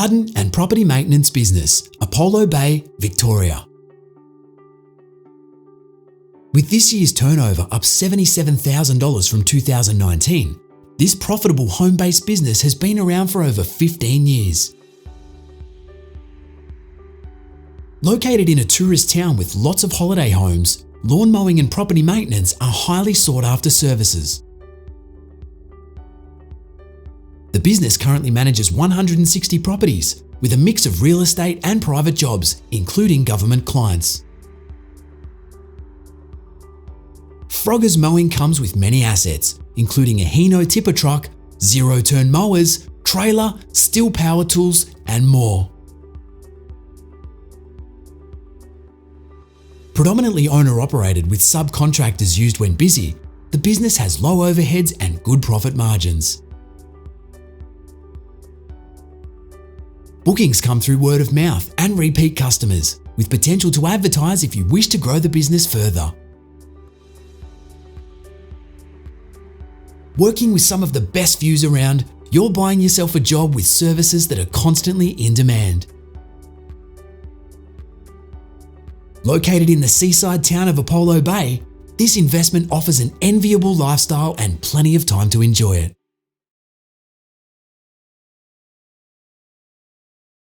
garden and property maintenance business, Apollo Bay, Victoria. With this year's turnover up $77,000 from 2019, this profitable home-based business has been around for over 15 years. Located in a tourist town with lots of holiday homes, lawn mowing and property maintenance are highly sought-after services. The business currently manages 160 properties, with a mix of real estate and private jobs, including government clients. Frogger's Mowing comes with many assets, including a Hino tipper truck, zero-turn mowers, trailer, STIHL power tools, and more. Predominantly owner-operated with subcontractors used when busy, the business has low overheads and good profit margins. Bookings come through word of mouth and repeat customers, with potential to advertise if you wish to grow the business further. Working with some of the best views around, you're buying yourself a job with services that are constantly in demand. Located in the seaside town of Apollo Bay, this investment offers an enviable lifestyle and plenty of time to enjoy it.